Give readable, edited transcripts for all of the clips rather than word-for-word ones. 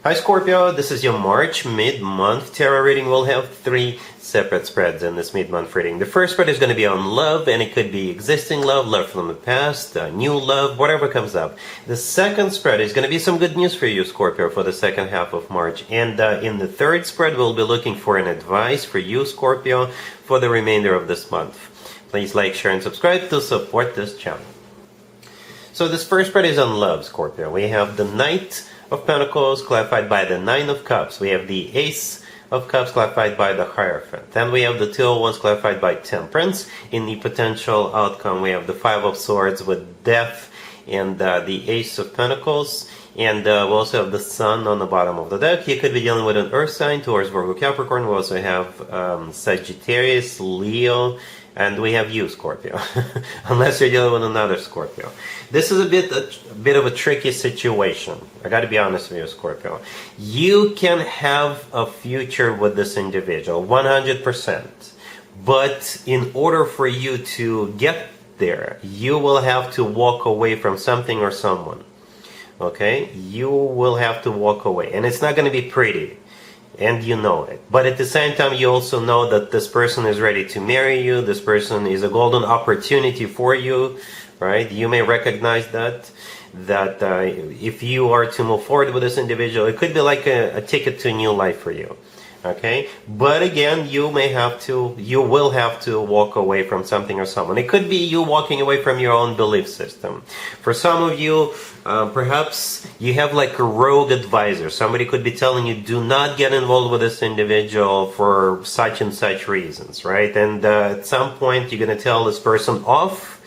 Hi Scorpio, this is your March mid-month tarot reading. We'll have 3 separate spreads in this mid-month reading. The first spread is going to be on love, and it could be existing love, love from the past, new love, whatever comes up. The second spread is going to be some good news for you, Scorpio, for the second half of March. And in the third spread, we'll be looking for an advice for you, Scorpio, for the remainder of this month. Please like, share, and subscribe to support this channel. So this first spread is on love, Scorpio. We have the Knight of Pentacles clarified by the Nine of Cups. We have the Ace of Cups clarified by the Hierophant. Then we have the Two of Wands clarified by Temperance. In the potential outcome, we have the Five of Swords with Death and the Ace of Pentacles. And we also have the Sun on the bottom of the deck. You could be dealing with an Earth sign, Taurus, Virgo, Capricorn. We also have Sagittarius, Leo, and we have you, Scorpio, unless you're dealing with another Scorpio. This is a bit of a tricky situation. I got to be honest with you, Scorpio. You can have a future with this individual, 100%. But in order for you to get there, you will have to walk away from something or someone. Okay? You will have to walk away. And it's not going to be pretty. And you know it. But at the same time, you also know that this person is ready to marry you. This person is a golden opportunity for you, right? You may recognize that if you are to move forward with this individual, it could be like a ticket to a new life for you. Okay? But again, you will have to walk away from something or someone. It could be you walking away from your own belief system. For some of you, perhaps you have like a rogue advisor. Somebody could be telling you, do not get involved with this individual for such and such reasons, right? And at some point, you're going to tell this person off,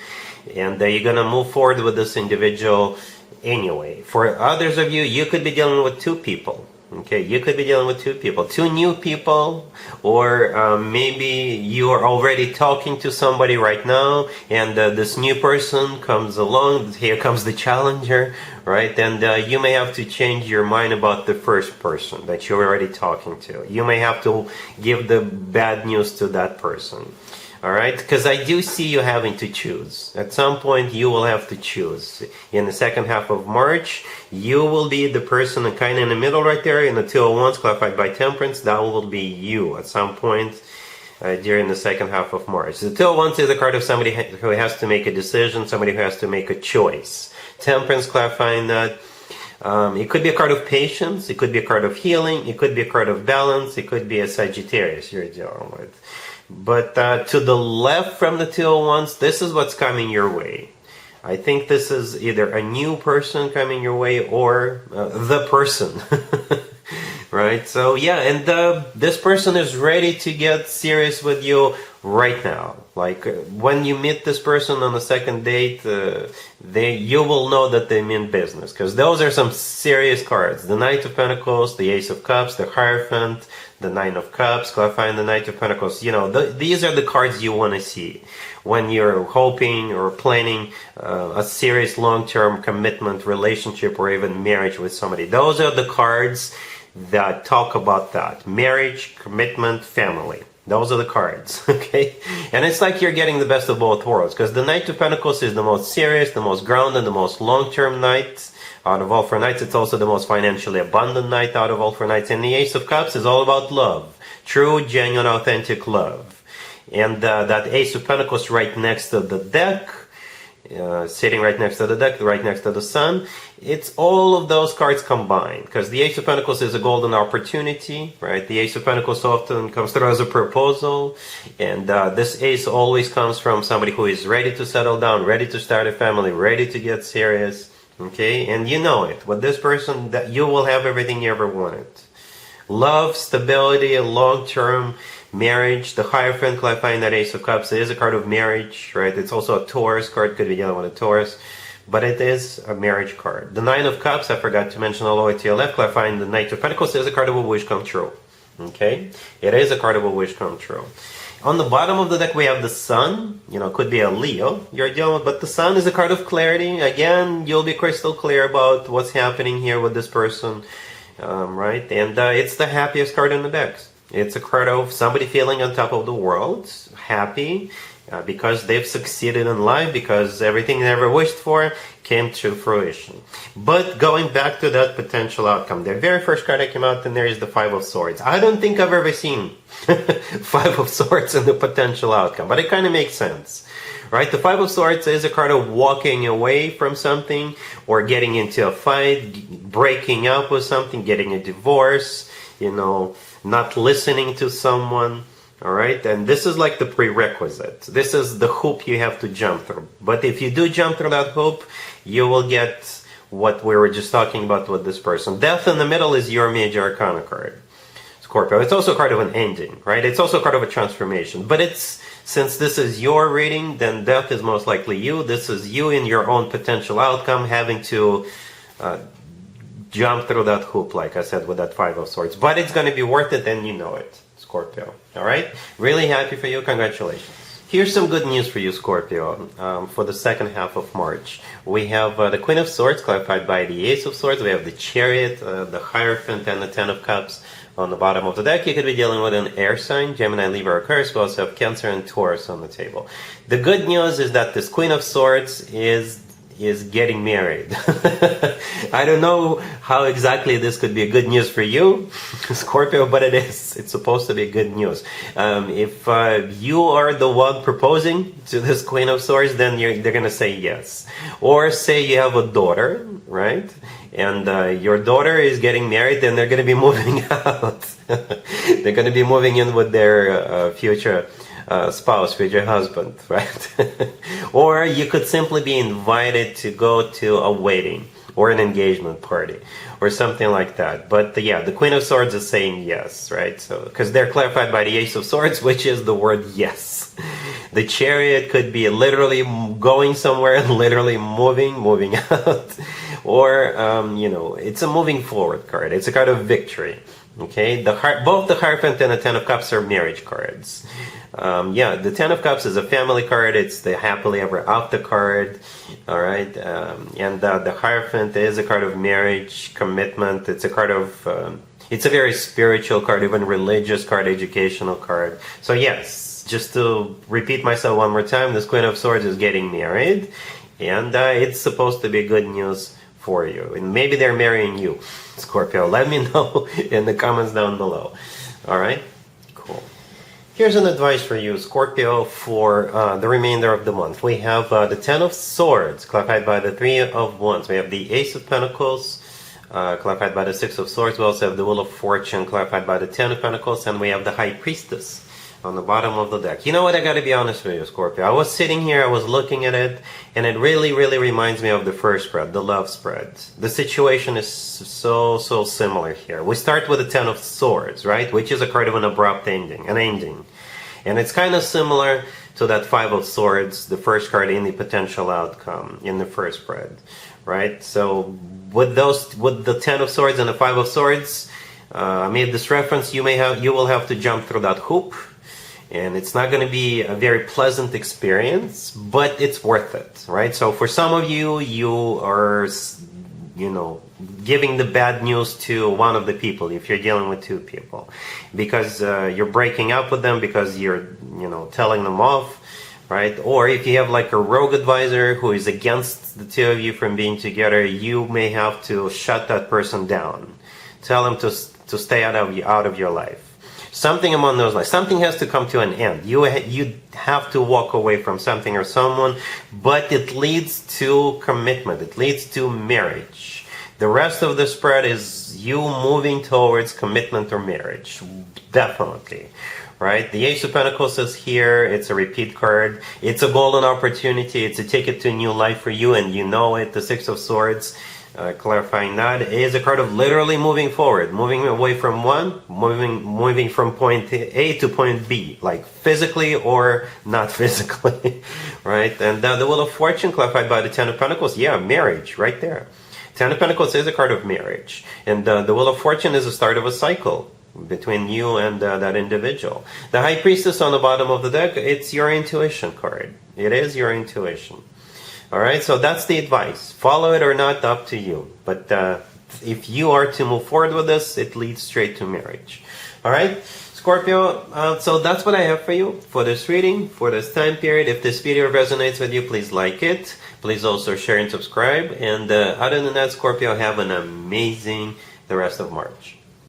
and you're going to move forward with this individual anyway. For others of you, you could be dealing with 2 people. Okay, you could be dealing with 2 people, 2 new people, or maybe you are already talking to somebody right now, and this new person comes along. Here comes the challenger, right? And you may have to change your mind about the first person that you're already talking to. You may have to give the bad news to that person. All right, because I do see you having to choose. At some point, you will have to choose. In the second half of March, you will be the person kind of in the middle right there, in the Two of Wands, clarified by Temperance. That will be you at some point during the second half of March. The Two of Wands is a card of somebody who has to make a decision, somebody who has to make a choice. Temperance clarifying that. It could be a card of patience, it could be a card of healing, it could be a card of balance, it could be a Sagittarius you're dealing with. But to the left from the Two of Wands, this is what's coming your way. I think this is either a new person coming your way or the person. Right? So yeah, and this person is ready to get serious with you right now. Like when you meet this person on the second date, you will know that they mean business, because those are some serious cards. The Knight of Pentacles, the Ace of Cups, the Hierophant, the Nine of Cups, clarifying the Knight of Pentacles. You know, these are the cards you want to see when you're hoping or planning a serious long-term commitment, relationship, or even marriage with somebody. Those are the cards that talk about that. Marriage, commitment, family. Those are the cards, okay? And it's like you're getting the best of both worlds, because the Knight of Pentacles is the most serious, the most grounded, the most long-term knight out of all 4 knights. It's also the most financially abundant knight out of all 4 knights. And the Ace of Cups is all about love. True, genuine, authentic love. And that Ace of Pentacles right next to the deck, sitting right next to the deck, right next to the Sun. It's all of those cards combined, because the Ace of Pentacles is a golden opportunity, right? The Ace of Pentacles often comes through as a proposal, and this Ace always comes from somebody who is ready to settle down, ready to start a family, ready to get serious, okay? And you know it. With this person, that you will have everything you ever wanted. Love, stability, a long-term marriage. The Hierophant, clarifying that Ace of Cups, is a card of marriage, right? It's also a Taurus card, could be dealing with a Taurus, but it is a marriage card. The Nine of Cups, I forgot to mention all the way to your left, clarifying the Knight of Pentacles, is a card of a wish come true. Okay? It is a card of a wish come true. On the bottom of the deck, we have the Sun. You know, could be a Leo you're dealing with, but the Sun is a card of clarity. Again, you'll be crystal clear about what's happening here with this person, right? And it's the happiest card in the deck. It's a card of somebody feeling on top of the world, happy, because they've succeeded in life, because everything they ever wished for came to fruition. But going back to that potential outcome, the very first card that came out in there is the Five of Swords. I don't think I've ever seen Five of Swords in the potential outcome, but it kind of makes sense. Right? The Five of Swords is a card of walking away from something, or getting into a fight, breaking up with something, getting a divorce, not listening to someone. All right, and this is like the prerequisite. This is the hoop you have to jump through. But if you do jump through that hoop, you will get what we were just talking about with this person. Death in the middle is your major arcana card, Scorpio. It's also a card of an ending, right? It's also a card of a transformation. But since this is your reading, then death is most likely you. This is you in your own potential outcome, having to jump through that hoop, like I said, with that Five of Swords. But it's going to be worth it, and you know it, Scorpio. All right? Really happy for you. Congratulations. Here's some good news for you, Scorpio, for the second half of March. We have the Queen of Swords, clarified by the Ace of Swords. We have the Chariot, the Hierophant, and the Ten of Cups on the bottom of the deck. You could be dealing with an air sign, Gemini, Libra, or Aquarius. We also have Cancer and Taurus on the table. The good news is that this Queen of Swords is getting married. I don't know how exactly this could be a good news for you, Scorpio, but it is. It's supposed to be good news. If you are the one proposing to this Queen of Swords, then they're going to say yes. Or say you have a daughter, right? And your daughter is getting married, then they're going to be moving out. They're going to be moving in with their future spouse, with your husband, right? Or you could simply be invited to go to a wedding or an engagement party or something like that. But yeah, the Queen of Swords is saying yes, right? So because they're clarified by the Ace of Swords, which is the word yes. The Chariot could be literally going somewhere and literally moving out. Or it's a moving forward card. It's a card of victory. Okay, both the Hierophant and the Ten of Cups are marriage cards. The Ten of Cups is a family card. It's the happily ever after card. All right, and the Hierophant is a card of marriage, commitment. It's a card of, it's a very spiritual card, even religious card, educational card. So yes, just to repeat myself one more time, this Queen of Swords is getting married, and it's supposed to be good news for you. And maybe they're marrying you, Scorpio. Let me know in the comments down below. All right, cool. Here's an advice for you, Scorpio, for the remainder of the month. We have the Ten of Swords, clarified by the Three of Wands. We have the Ace of Pentacles, clarified by the Six of Swords. We also have the Wheel of Fortune, clarified by the Ten of Pentacles. And we have the High Priestess on the bottom of the deck. You know what? I gotta be honest with you, Scorpio. I was sitting here, I was looking at it, and it really, really reminds me of the first spread, the love spread. The situation is so similar here. We start with the Ten of Swords, right? Which is a card of an abrupt ending, an ending. And it's kind of similar to that Five of Swords, the first card in the potential outcome in the first spread, right? So with the Ten of Swords and the Five of Swords, I made this reference, you will have to jump through that hoop. And it's not going to be a very pleasant experience, but it's worth it, right? So for some of you, you are, giving the bad news to one of the people if you're dealing with two people. Because you're breaking up with them, because you're, telling them off, right? Or if you have like a rogue advisor who is against the two of you from being together, you may have to shut that person down. Tell them to stay out of your life. Something among those lines. Something has to come to an end. You have to walk away from something or someone, but it leads to commitment. It leads to marriage. The rest of the spread is you moving towards commitment or marriage. Definitely. Right? The Ace of Pentacles is here. It's a repeat card. It's a golden opportunity. It's a ticket to a new life for you, and you know it. The Six of Swords, clarifying that, is a card of literally moving forward, moving away from one, moving from point A to point B, like physically or not physically, right? And the Wheel of Fortune, clarified by the Ten of Pentacles, yeah, marriage, right there. Ten of Pentacles is a card of marriage, and the Wheel of Fortune is the start of a cycle between you and that individual. The High Priestess on the bottom of the deck, it's your intuition card. It is your intuition. All right, so that's the advice. Follow it or not, up to you. But if you are to move forward with this, it leads straight to marriage. All right, Scorpio, so that's what I have for you for this reading, for this time period. If this video resonates with you, please like it. Please also share and subscribe. And other than that, Scorpio, have an amazing the rest of March.